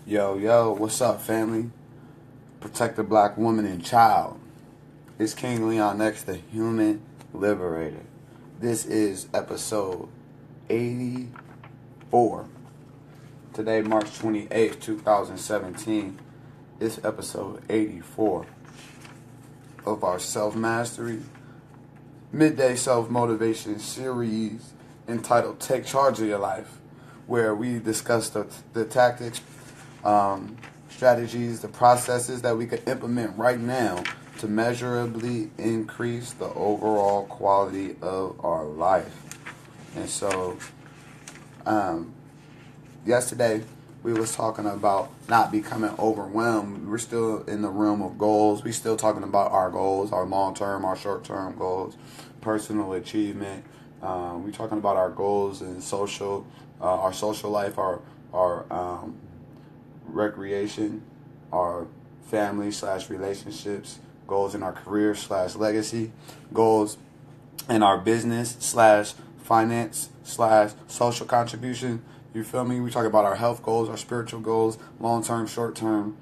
Yo, what's up, family? Protect the black woman and child. It's King Leon X, the Human Liberator. This is episode 84. Today, March 28th, 2017. It's episode 84 of our self-mastery midday self-motivation series entitled Take Charge of Your Life, where we discuss the tactics, strategies, the processes that we could implement right now to measurably increase the overall quality of our life. And so, yesterday we was talking about not becoming overwhelmed. We're still in the realm of goals. We're still talking about our goals, our long-term, our short-term goals, personal achievement. We're talking about our goals and our social life, our recreation, our family / relationships, goals in our career / legacy, goals in our business / finance / social contribution. You feel me? We talk about our health goals, our spiritual goals, long-term, short-term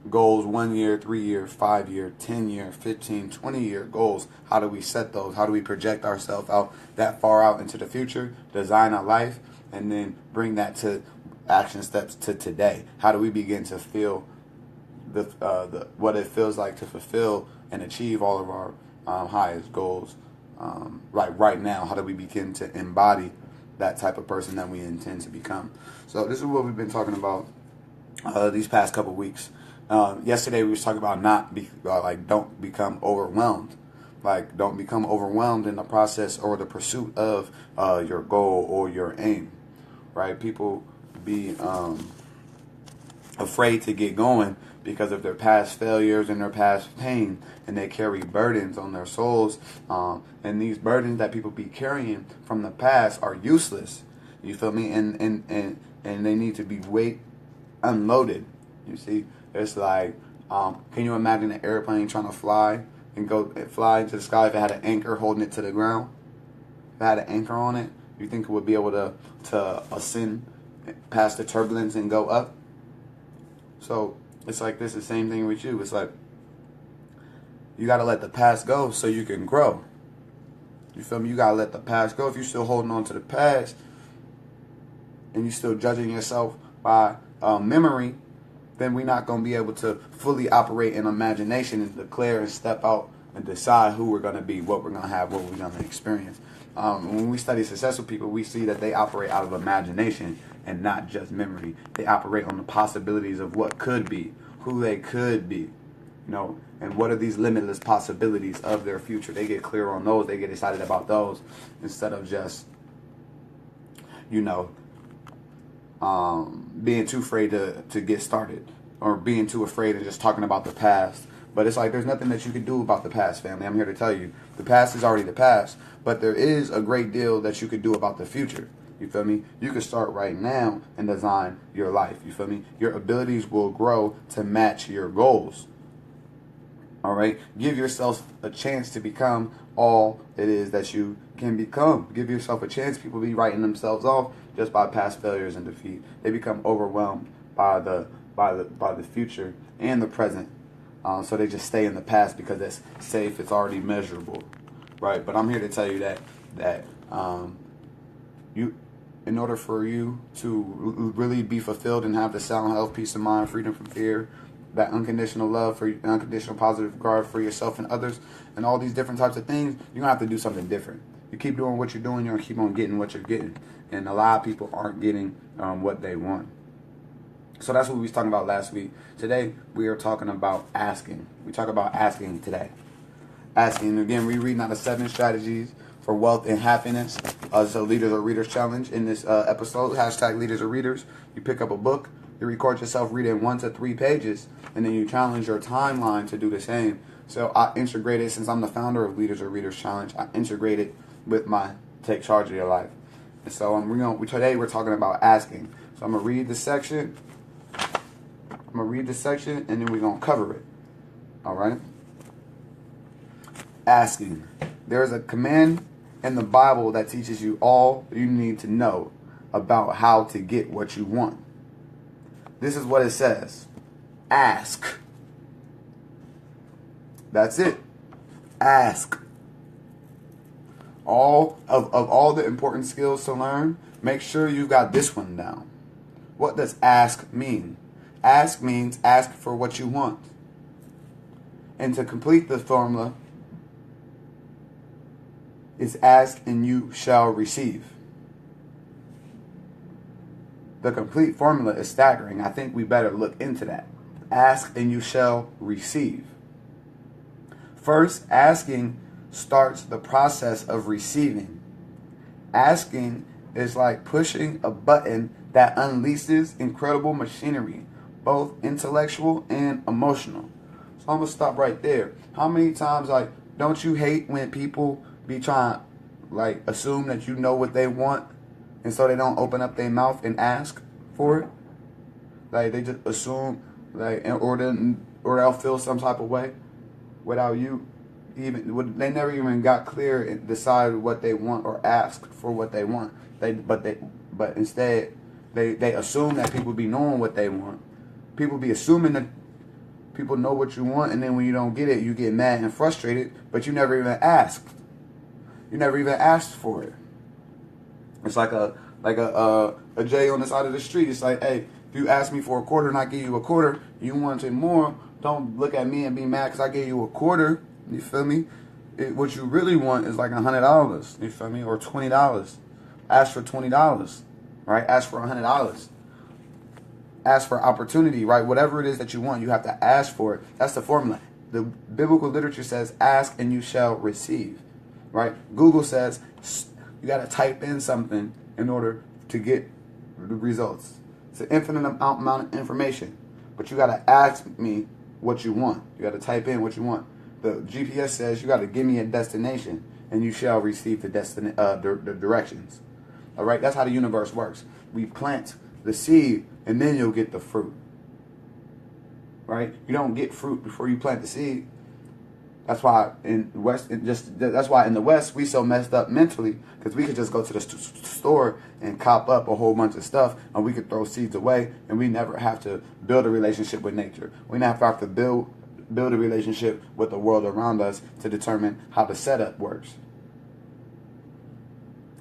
goals, 1 year, 3 year, 5 year, 10 year, 15, 20 year goals. How do we set those? How do we project ourselves out that far out into the future, design our life, and then bring that to action steps to today? How do we begin to feel what it feels like to fulfill and achieve all of our highest goals right now? How do we begin to embody that type of person that we intend to become? So this is what we've been talking about these past couple weeks. Yesterday we was talking about don't become overwhelmed. Like, don't become overwhelmed in the process or the pursuit of your goal or your aim. Right? People be afraid to get going because of their past failures and their past pain, and they carry burdens on their souls. And these burdens that people be carrying from the past are useless. You feel me? And they need to be unloaded. You see, it's like, can you imagine an airplane trying to fly into the sky if it had an anchor holding it to the ground? If it had an anchor on it, you think it would be able to ascend past the turbulence and go up? So it's like this, the same thing with you. It's like you got to let the past go so you can grow. You feel me? You got to let the past go. If you're still holding on to the past and you're still judging yourself by memory, then we're not going to be able to fully operate in imagination and declare and step out and decide who we're going to be, what we're going to have, what we're going to experience. When we study successful people, we see that they operate out of imagination and not just memory. They operate on the possibilities of what could be, who they could be, and what are these limitless possibilities of their future. They get clear on those. They get excited about those instead of just, being too afraid to get started, or being too afraid of just talking about the past. But it's like there's nothing that you can do about the past, family. I'm here to tell you, the past is already the past, but there is a great deal that you could do about the future. You feel me? You can start right now and design your life. You feel me? Your abilities will grow to match your goals. All right? Give yourself a chance to become all it is that you can become. Give yourself a chance. People be writing themselves off just by past failures and defeat. They become overwhelmed by the future and the present. So they just stay in the past because it's safe, it's already measurable, right? But I'm here to tell you that in order for you to really be fulfilled and have the sound health, peace of mind, freedom from fear, that unconditional love, for unconditional positive regard for yourself and others, and all these different types of things, you're gonna have to do something different. You keep doing what you're doing, you're gonna keep on getting what you're getting, and a lot of people aren't getting what they want. So that's what we was talking about last week. Today, we are talking about asking. We talk about asking today. Asking. Again, we're reading out the 7 strategies for wealth and happiness. It's a Leaders or Readers challenge in this episode. # Leaders or Readers. You pick up a book. You record yourself reading 1 to 3 pages. And then you challenge your timeline to do the same. So I integrated, since I'm the founder of Leaders or Readers Challenge, I integrated with my Take Charge of Your Life. And so today we're talking about asking. So I'm going to read the section. And then we're going to cover it. All right? Asking. There's a command in the Bible that teaches you all you need to know about how to get what you want. This is what it says. Ask. That's it. Ask. All of all the important skills to learn, make sure you got this one down. What does ask mean? Ask means ask for what you want. And to complete the formula, it's ask and you shall receive. The complete formula is staggering. I think we better look into that. Ask and you shall receive. First, asking starts the process of receiving. Asking is like pushing a button that unleashes incredible machinery, both intellectual and emotional. So I'm going to stop right there. How many times, don't you hate when people be trying to, assume that you know what they want, and so they don't open up their mouth and ask for it? They just assume, or they'll feel some type of way without you they never even got clear and decided what they want or asked for what they want. But instead they assume that people be knowing what they want. People be assuming that people know what you want, and then when you don't get it, you get mad and frustrated, but you never even asked. You never even asked for it. It's like a J on the side of the street. It's like, hey, if you ask me for a quarter and I give you a quarter, you wanted more, don't look at me and be mad because I gave you a quarter. You feel me? What you really want is like $100. You feel me? Or $20. Ask for $20. Right? Ask for $100. Ask for opportunity. Right? Whatever it is that you want, you have to ask for it. That's the formula. The biblical literature says, ask and you shall receive. Right? Google says you got to type in something in order to get the results. It's an infinite amount of information. But you got to ask me what you want. You got to type in what you want. The GPS says you got to give me a destination, and you shall receive the directions. All right, that's how the universe works. We plant the seed, and then you'll get the fruit. Right? You don't get fruit before you plant the seed. That's why in the West we so messed up mentally, because we could just go to the store and cop up a whole bunch of stuff, and we could throw seeds away, and we never have to build a relationship with nature. We never have to build a relationship with the world around us to determine how the setup works.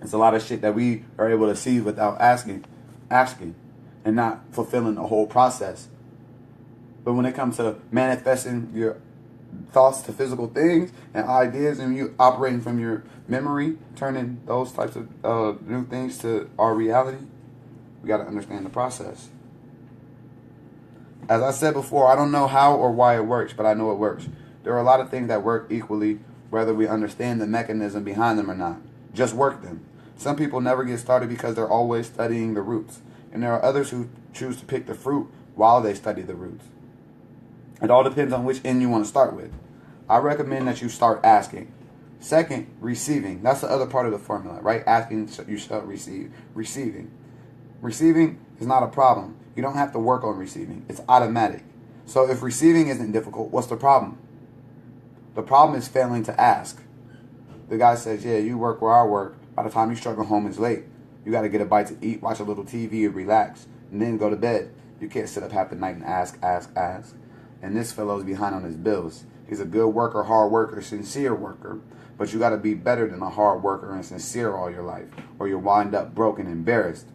It's a lot of shit that we are able to see without asking, and not fulfilling the whole process. But when it comes to manifesting your thoughts to physical things and ideas, and you operating from your memory, turning those types of new things to our reality, we got to understand the process. As I said before, I don't know how or why it works, but I know it works. There are a lot of things that work equally, whether we understand the mechanism behind them or not. Just work them. Some people never get started because they're always studying the roots, and there are others who choose to pick the fruit while they study the roots. It all depends on which end you want to start with. I recommend that you start asking. Second, receiving. That's the other part of the formula, right? Asking, you shall receive. Receiving. Receiving is not a problem. You don't have to work on receiving. It's automatic. So if receiving isn't difficult, what's the problem? The problem is failing to ask. The guy says, yeah, you work where I work. By the time you struggle home, it's late. You got to get a bite to eat, watch a little TV, and relax, and then go to bed. You can't sit up half the night and ask. And this fellow's behind on his bills. He's a good worker, hard worker, sincere worker. But you got to be better than a hard worker and sincere all your life, or you'll wind up broken and embarrassed.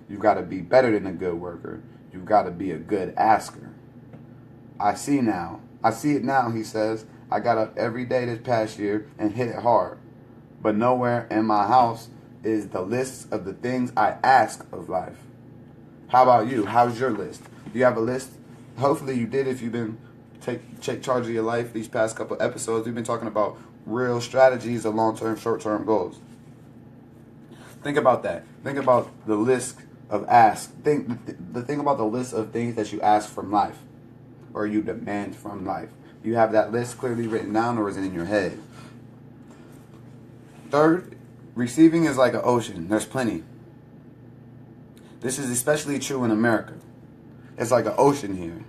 You've got to be better than a good worker. You've got to be a good asker. I see now. I see it now, he says. I got up every day this past year and hit it hard. But nowhere in my house is the list of the things I ask of life. How about you? How's your list? Do you have a list? Hopefully you did if you've been take charge of your life these past couple episodes. We've been talking about real strategies of long-term, short-term goals. Think about that. Think about the list of ask. Think about the list of things that you ask from life, or you demand from life. You have that list clearly written down, or is it in your head? Third, receiving is like an ocean. There's plenty. This is especially true in America. It's like an ocean here.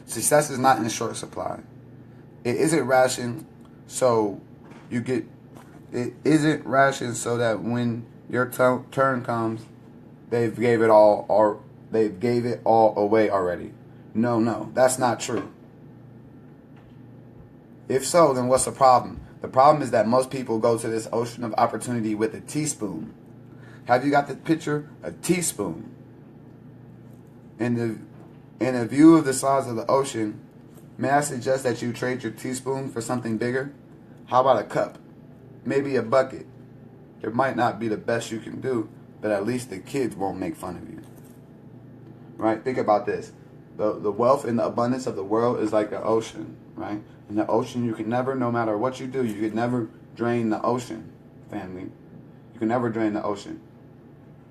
Success is not in short supply. It isn't rationed so that when your turn comes, they've gave it all they gave it all away already. No, that's not true. If so, then what's the problem? The problem is that most people go to this ocean of opportunity with a teaspoon. Have you got the picture? A teaspoon. In a view of the size of the ocean, may I suggest that you trade your teaspoon for something bigger? How about a cup? Maybe a bucket. It might not be the best you can do, but at least the kids won't make fun of you. Right? Think about this. The wealth and the abundance of the world is like the ocean, right? In the ocean, you can never, no matter what you do, you can never drain the ocean, family. You can never drain the ocean,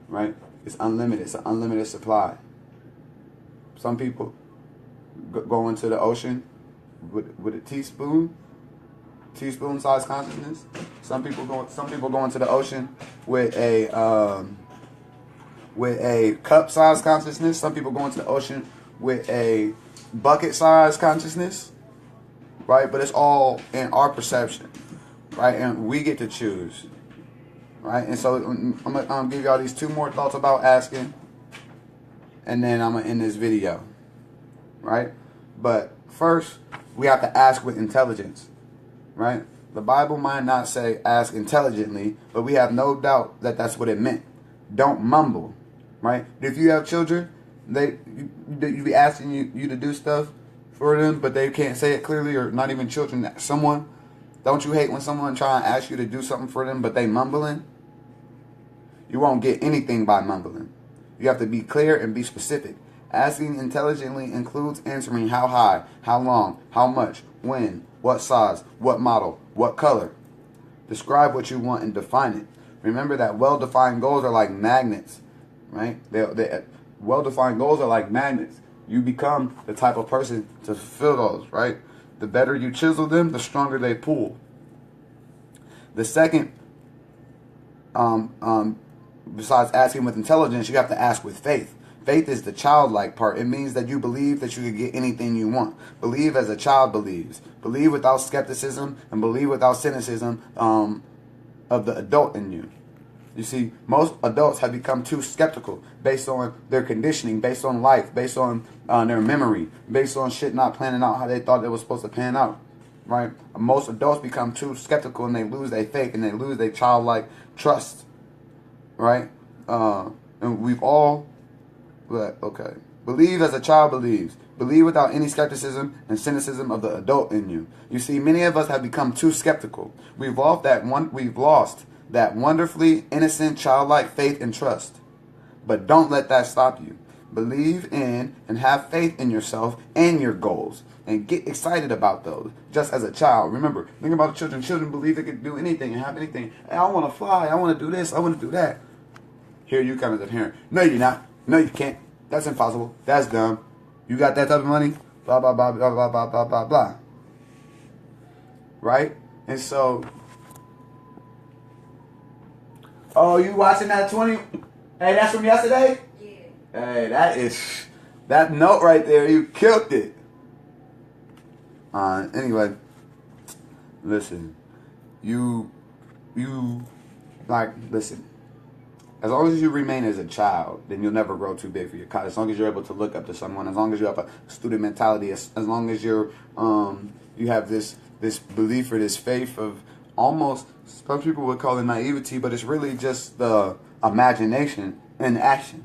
right? It's unlimited. It's an unlimited supply. Some people go into the ocean with a teaspoon-sized consciousness. Some people go into the ocean with a cup-sized consciousness. Some people go into the ocean with a bucket-sized consciousness, right? But it's all in our perception, right? And we get to choose, right? And so I'm gonna give y'all these 2 more thoughts about asking, and then I'm gonna end this video, right? But first, we have to ask with intelligence, right? The Bible might not say ask intelligently, but we have no doubt that that's what it meant. Don't mumble, right? If you have children, you be asking you to do stuff for them, but they can't say it clearly, or not even children. Someone, don't you hate when someone try and ask you to do something for them, but they mumbling? You won't get anything by mumbling. You have to be clear and be specific. Asking intelligently includes answering how high, how long, how much, when, what size, what model, what color. Describe what you want and define it. Remember that well-defined goals are like magnets, right? Well-defined goals are like magnets. You become the type of person to fulfill those, right? The better you chisel them, the stronger they pull. The second, besides asking with intelligence, you have to ask with faith. Faith is the childlike part. It means that you believe that you can get anything you want. Believe as a child believes. Believe without skepticism and believe without cynicism of the adult in you. You see, most adults have become too skeptical based on their conditioning, based on life, based on their memory, based on shit not planning out how they thought it was supposed to pan out, right? Most adults become too skeptical and they lose their faith and they lose their childlike trust, right? And we've all, okay. Believe as a child believes. Believe without any skepticism and cynicism of the adult in you. You see, many of us have become too skeptical. We've lost that wonderfully innocent childlike faith and trust. But don't let that stop you. Believe in and have faith in yourself and your goals. And get excited about those, just as a child. Remember, think about the children. Children believe they can do anything and have anything. Hey, I want to fly. I want to do this. I want to do that. Here you come as a parent. No, you're not. No, you can't. That's impossible. That's dumb. You got that type of money? Blah, blah, blah, blah, blah, blah, blah, blah, blah. Right? And so, oh, you watching that 20? Hey, that's from yesterday? Yeah. Hey, that note right there, you killed it. Anyway, listen. Listen. As long as you remain as a child, then you'll never grow too big for your college. As long as you're able to look up to someone, as long as you have a student mentality, as long as you're you have this belief or this faith of almost, some people would call it naivety, but it's really just the imagination in action.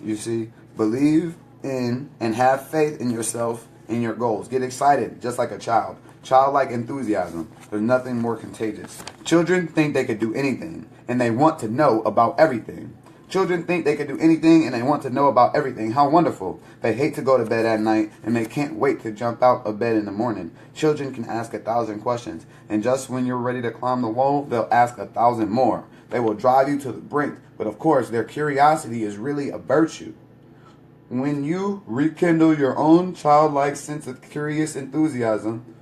You see, believe in and have faith in yourself and your goals. Get excited, just like a child. Childlike enthusiasm. There's nothing more contagious. Children think they could do anything, and they want to know about everything. Children think they could do anything, and they want to know about everything. How wonderful. They hate to go to bed at night, and they can't wait to jump out of bed in the morning. Children can ask 1,000 questions, and just when you're ready to climb the wall, they'll ask 1,000 more. They will drive you to the brink, but of course, their curiosity is really a virtue. When you rekindle your own childlike sense of curious enthusiasm,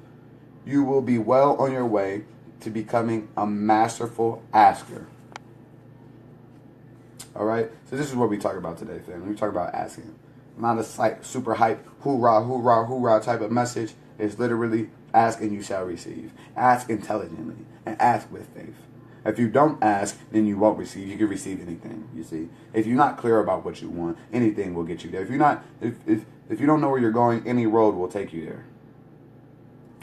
you will be well on your way to becoming a masterful asker. Alright? So this is what we talk about today, family. We talk about asking. Not a super hype, hoorah, hoorah, hoorah type of message. It's literally ask and you shall receive. Ask intelligently and ask with faith. If you don't ask, then you won't receive. You can receive anything, you see. If you're not clear about what you want, anything will get you there. If you don't know where you're going, any road will take you there.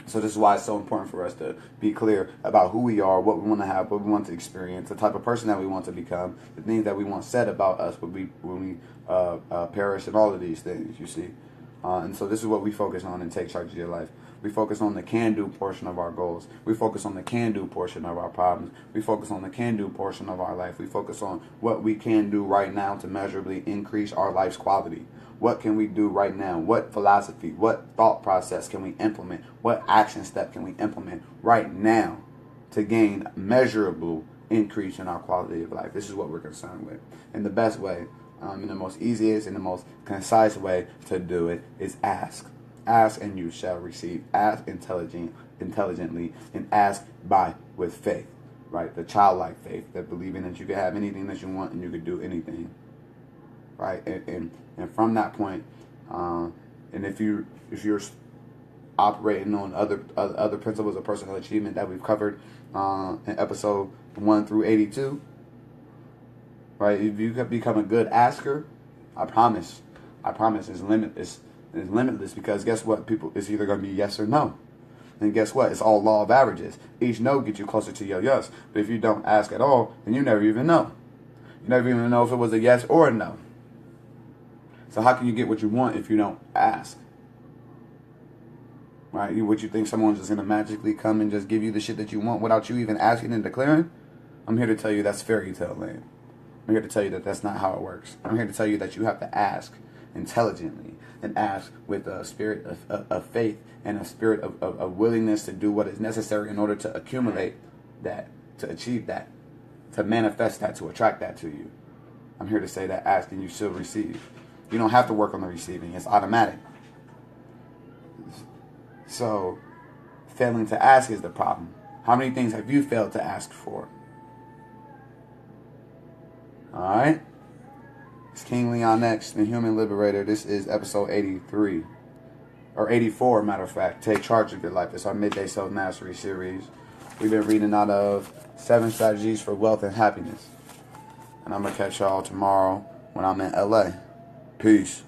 So this is why it's so important for us to be clear about who we are, what we want to have, what we want to experience, the type of person that we want to become, the things that we want said about us when we perish, and all of these things, you see. And so this is what we focus on in Take Charge of Your Life. We focus on the can-do portion of our goals. We focus on the can-do portion of our problems. We focus on the can-do portion of our life. We focus on what we can do right now to measurably increase our life's quality. What can we do right now? What philosophy, what thought process can we implement? What action step can we implement right now to gain measurable increase in our quality of life? This is what we're concerned with. And the best way, and the most easiest and the most concise way to do it is ask. Ask and you shall receive. Ask intelligently, and ask with faith, right? The childlike faith, that believing that you can have anything that you want and you can do anything, right? And from that point, and if you're operating on other principles of personal achievement that we've covered in episode 1 through 82, right? If you could become a good asker, I promise, it's limitless. It's limitless, because guess what? It's either going to be yes or no. And guess what? It's all law of averages. Each no gets you closer to your yes. But if you don't ask at all, then you never even know. You never even know if it was a yes or a no. So how can you get what you want if you don't ask? Right? What you think someone's just going to magically come and just give you the shit that you want without you even asking and declaring? I'm here to tell you that's fairy tale land. I'm here to tell you that that's not how it works. I'm here to tell you that you have to ask intelligently, and ask with a spirit of faith and a spirit of willingness to do what is necessary in order to accumulate that, to achieve that, to manifest that, to attract that to you. I'm here to say that ask and you shall receive. You don't have to work on the receiving. It's automatic. So failing to ask is the problem. How many things have you failed to ask for? Alright? It's King Leon X, the Human Liberator. This is episode 83. Or 84, matter of fact. Take Charge of Your Life. It's our Midday Self-Mastery series. We've been reading out of 7 Strategies for Wealth and Happiness. And I'm going to catch y'all tomorrow when I'm in LA. Peace.